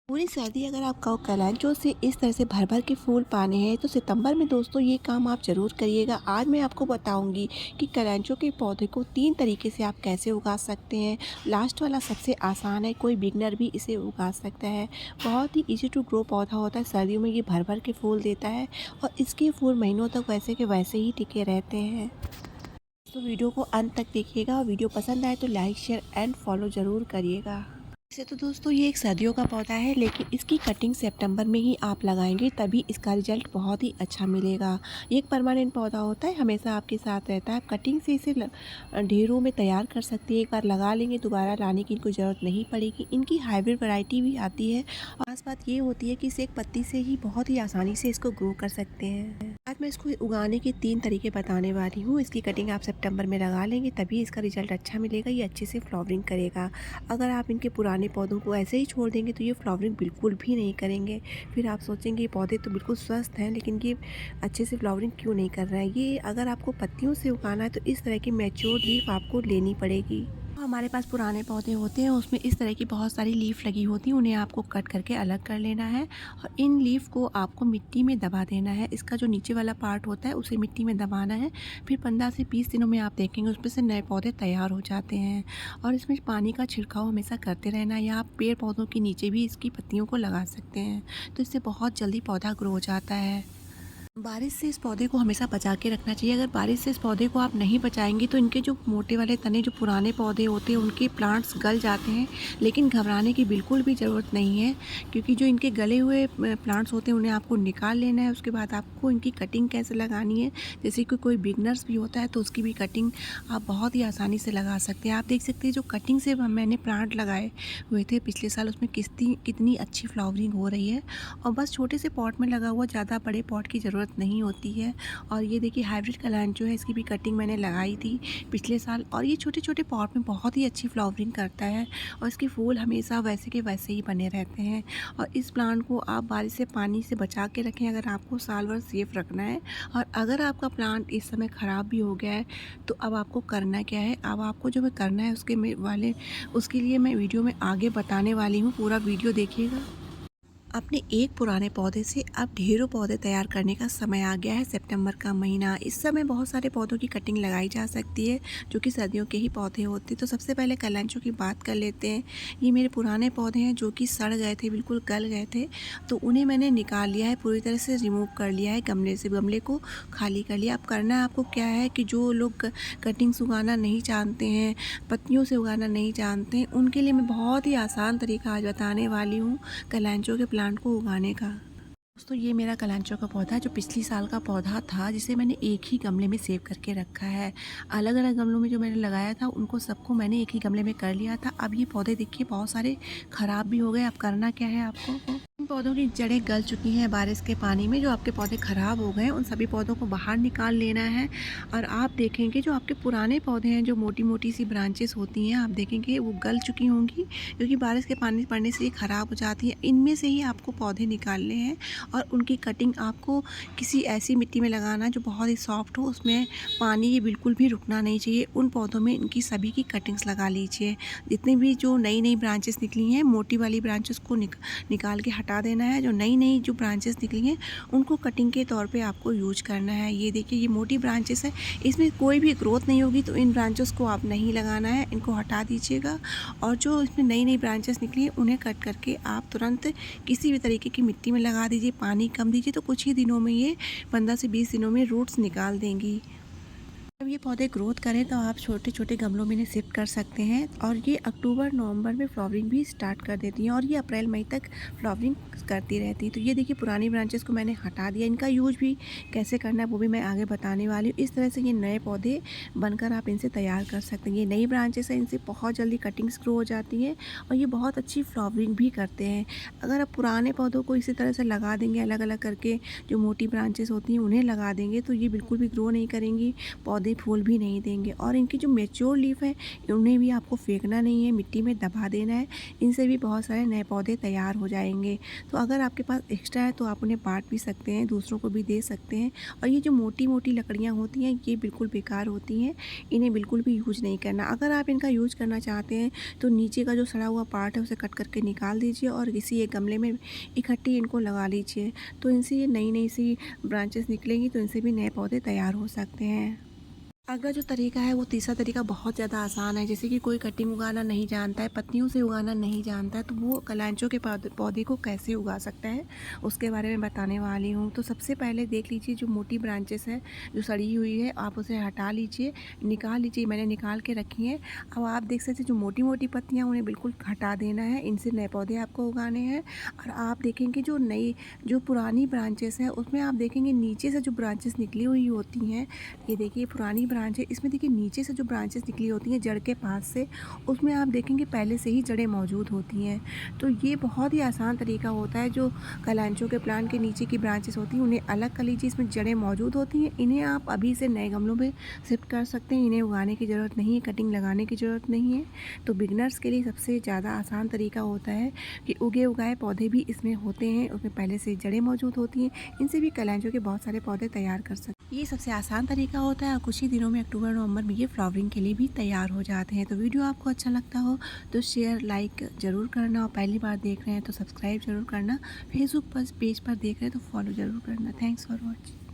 पूरी सर्दी अगर आपको कैलेंचो से इस तरह से भर भर के फूल पाने हैं तो सितंबर में दोस्तों ये काम आप ज़रूर करिएगा। आज मैं आपको बताऊंगी कि कैलेंचो के पौधे को 3 तरीके से आप कैसे उगा सकते हैं। लास्ट वाला सबसे आसान है, कोई बिगनर भी इसे उगा सकता है। बहुत ही इजी टू ग्रो पौधा होता है, सर्दियों में ये भर भर के फूल देता है और इसके फूल महीनों तक वैसे के वैसे ही टिके रहते हैं। तो वीडियो को अंत तक देखिएगा और वीडियो पसंद आए तो लाइक शेयर एंड फॉलो ज़रूर करिएगा। वैसे तो दोस्तों ये एक सर्दियों का पौधा है, लेकिन इसकी कटिंग सितंबर में ही आप लगाएंगे तभी इसका रिजल्ट बहुत ही अच्छा मिलेगा। ये एक परमानेंट पौधा होता है, हमेशा आपके साथ रहता है। आप कटिंग से इसे ढेरों में तैयार कर सकते हैं। एक बार लगा लेंगे दोबारा लाने की इनको ज़रूरत नहीं पड़ेगी। इनकी हाइब्रिड वैरायटी भी आती है और खास बात ये होती है कि इसे एक पत्ती से ही बहुत ही आसानी से इसको ग्रो कर सकते हैं। आज मैं इसको उगाने के 3 तरीके बताने वाली हूँ। इसकी कटिंग आप सितंबर में लगा लेंगे तभी इसका रिजल्ट अच्छा मिलेगा, ये अच्छे से फ्लावरिंग करेगा। अगर आप इनके पुराने पौधों को ऐसे ही छोड़ देंगे तो ये फ्लावरिंग बिल्कुल भी नहीं करेंगे। फिर आप सोचेंगे ये पौधे तो बिल्कुल स्वस्थ हैं, लेकिन ये अच्छे से फ्लावरिंग क्यों नहीं कर रहा है। ये अगर आपको पत्तियों से उगाना है तो इस तरह की मैच्योर लीफ आपको लेनी पड़ेगी। हमारे पास पुराने पौधे होते हैं, उसमें इस तरह की बहुत सारी लीफ लगी होती हैं, उन्हें आपको कट करके अलग कर लेना है और इन लीफ को आपको मिट्टी में दबा देना है। इसका जो नीचे वाला पार्ट होता है उसे मिट्टी में दबाना है। फिर 15 से 20 दिनों में आप देखेंगे उसमें से नए पौधे तैयार हो जाते हैं। और इसमें पानी का छिड़काव हमेशा करते रहना है, या आप पेड़ पौधों के नीचे भी इसकी पत्तियों को लगा सकते हैं, तो इससे बहुत जल्दी पौधा ग्रो हो जाता है। बारिश से इस पौधे को हमेशा बचा के रखना चाहिए। अगर बारिश से इस पौधे को आप नहीं बचाएंगे तो इनके जो मोटे वाले तने जो पुराने पौधे होते हैं उनके प्लांट्स गल जाते हैं। लेकिन घबराने की बिल्कुल भी ज़रूरत नहीं है, क्योंकि जो इनके गले हुए प्लांट्स होते हैं उन्हें आपको निकाल लेना है। उसके बाद आपको इनकी कटिंग कैसे लगानी है, जैसे कि कोई बिगनर्स भी होता है तो उसकी भी कटिंग आप बहुत ही आसानी से लगा सकते हैं। आप देख सकते हैं जो कटिंग से मैंने प्लांट लगाए हुए थे पिछले साल, उसमें कितनी अच्छी फ्लावरिंग हो रही है। और बस छोटे से पॉट में लगा हुआ, ज़्यादा बड़े पॉट की ज़रूरत नहीं होती है। और ये देखिए हाइब्रिड कैलेंचो है, इसकी भी कटिंग मैंने लगाई थी पिछले साल और ये छोटे छोटे पॉट में बहुत ही अच्छी फ्लावरिंग करता है और इसके फूल हमेशा वैसे के वैसे ही बने रहते हैं। और इस प्लांट को आप बारिश से पानी से बचा के रखें अगर आपको साल भर सेफ रखना है। और अगर आपका प्लांट इस समय ख़राब भी हो गया है तो अब आपको करना क्या है, अब आपको जो करना है उसके लिए मैं वीडियो में आगे बताने वाली हूँ। पूरा वीडियो देखिएगा। अपने एक पुराने पौधे से अब ढेरों पौधे तैयार करने का समय आ गया है। सितंबर का महीना, इस समय बहुत सारे पौधों की कटिंग लगाई जा सकती है जो कि सर्दियों के ही पौधे होते हैं। तो सबसे पहले कैलेंचो की बात कर लेते हैं। ये मेरे पुराने पौधे हैं जो कि सड़ गए थे, बिल्कुल गल गए थे, तो उन्हें मैंने निकाल लिया है, पूरी तरह से रिमूव कर लिया है गमले से। गमले को खाली कर लिया। अब करना है आपको क्या है कि जो लोग कटिंग्स उगाना नहीं जानते हैं, पत्तियों से उगाना नहीं जानते हैं, उनके लिए मैं बहुत ही आसान तरीका आज बताने वाली हूँ कैलेंचो के प्लांट को उगाने का। दोस्तों ये मेरा कैलेंचो का पौधा है जो पिछली साल का पौधा था, जिसे मैंने एक ही गमले में सेव करके रखा है। अलग अलग गमलों में जो मैंने लगाया था उनको सबको मैंने एक ही गमले में कर लिया था। अब ये पौधे देखिए बहुत सारे ख़राब भी हो गए। अब करना क्या है आपको, इन पौधों की जड़ें गल चुकी हैं बारिश के पानी में, जो आपके पौधे ख़राब हो गए उन सभी पौधों को बाहर निकाल लेना है। और आप देखेंगे जो आपके पुराने पौधे हैं, जो मोटी मोटी सी ब्रांचेस होती हैं, आप देखेंगे वो गल चुकी होंगी, क्योंकि बारिश के पानी पड़ने से ये ख़राब हो जाती है। इनमें से ही आपको पौधे निकालने हैं और उनकी कटिंग आपको किसी ऐसी मिट्टी में लगाना है जो बहुत ही सॉफ्ट हो, उसमें पानी ये बिल्कुल भी रुकना नहीं चाहिए। उन पौधों में इनकी सभी की कटिंग्स लगा लीजिए। जितनी भी जो नई नई ब्रांचेस निकली हैं, मोटी वाली ब्रांचेस को निकाल के हटा देना है। जो नई नई जो ब्रांचेस निकली हैं उनको कटिंग के तौर पे आपको यूज करना है। ये देखिए ये मोटी ब्रांचेस है, इसमें कोई भी ग्रोथ नहीं होगी, तो इन ब्रांचेस को आप नहीं लगाना है, इनको हटा दीजिएगा। और जो इसमें नई नई ब्रांचेस निकली हैं उन्हें कट करके आप तुरंत किसी भी तरीके की मिट्टी में लगा दीजिए। पानी कम दीजिए, तो कुछ ही दिनों में ये 15 से 20 दिनों में रूट्स निकाल देंगी। जब ये पौधे ग्रोथ करें तो आप छोटे छोटे गमलों में इन्हें शिफ्ट कर सकते हैं। और ये अक्टूबर नवंबर में फ्लावरिंग भी स्टार्ट कर देती हैं और ये अप्रैल मई तक फ्लावरिंग करती रहती हैं। तो ये देखिए पुरानी ब्रांचेस को मैंने हटा दिया। इनका यूज भी कैसे करना है वो भी मैं आगे बताने वाली हूँ। इस तरह से ये नए पौधे बनकर आप इनसे तैयार कर सकते हैं। ये नई ब्रांचेस हैं, इनसे बहुत जल्दी कटिंग्स ग्रो हो जाती हैं और ये बहुत अच्छी फ्लावरिंग भी करते हैं। अगर आप पुराने पौधों को इसी तरह से लगा देंगे, अलग अलग करके जो मोटी ब्रांचेस होती हैं उन्हें लगा देंगे, तो ये बिल्कुल भी ग्रो नहीं करेंगी, पौधे पौधे फूल भी नहीं देंगे। और इनकी जो मैच्योर लीफ है उन्हें भी आपको फेंकना नहीं है, मिट्टी में दबा देना है। इनसे भी बहुत सारे नए पौधे तैयार हो जाएंगे। तो अगर आपके पास एक्स्ट्रा है तो आप उन्हें बांट भी सकते हैं, दूसरों को भी दे सकते हैं। और ये जो मोटी मोटी लकड़ियाँ होती हैं ये बिल्कुल बेकार होती हैं, इन्हें बिल्कुल भी यूज नहीं करना। अगर आप इनका यूज करना चाहते हैं तो नीचे का जो सड़ा हुआ पार्ट है उसे कट करके निकाल दीजिए और किसी एक गमले में इकट्ठी इनको लगा लीजिए। तो इनसे ये नई नई सी ब्रांचेस निकलेंगी, तो इनसे भी नए पौधे तैयार हो सकते हैं। अगला जो तरीका है वो तीसरा तरीका बहुत ज़्यादा आसान है। जैसे कि कोई कटिंग उगाना नहीं जानता है, पत्तियों से उगाना नहीं जानता है, तो वो कलांचों के पौधे को कैसे उगा सकता है उसके बारे में बताने वाली हूँ। तो सबसे पहले देख लीजिए जो मोटी ब्रांचेस है जो सड़ी हुई है आप उसे हटा लीजिए, निकाल लीजिए। मैंने निकाल के रखी है। अब आप देख सकते हैं जो मोटी मोटी पत्तियाँ उन्हें बिल्कुल हटा देना है, इनसे नए पौधे आपको उगाने हैं। और आप देखेंगे जो पुरानी ब्रांचेस हैं उसमें आप देखेंगे नीचे से जो ब्रांचेस निकली हुई होती हैं, ये देखिए पुरानी ब्रांच है, इसमें देखिए नीचे से जो ब्रांचेस निकली होती हैं जड़ के पास से, उसमें आप देखेंगे पहले से ही जड़ें मौजूद होती हैं। तो ये बहुत ही आसान तरीका होता है। जो कलांचो के प्लांट के नीचे की ब्रांचेस होती हैं उन्हें अलग कर लीजिए, इसमें जड़ें मौजूद होती हैं। इन्हें आप अभी से नए गमलों में शिफ्ट कर सकते हैं, इन्हें उगाने की ज़रूरत नहीं है, कटिंग लगाने की ज़रूरत नहीं है। तो बिगनर्स के लिए सबसे ज़्यादा आसान तरीका होता है कि उगे उगाए पौधे भी इसमें होते हैं, उसमें पहले से जड़ें मौजूद होती हैं, इनसे भी कलांचो के बहुत सारे पौधे तैयार कर सकते हैं। ये सबसे आसान तरीका होता है और कुछ ही दिनों में अक्टूबर नवंबर में ये फ्लावरिंग के लिए भी तैयार हो जाते हैं। तो वीडियो आपको अच्छा लगता हो तो शेयर लाइक ज़रूर करना, और पहली बार देख रहे हैं तो सब्सक्राइब ज़रूर करना, फेसबुक पर पेज पर देख रहे हैं तो फॉलो ज़रूर करना। Thanks for watching.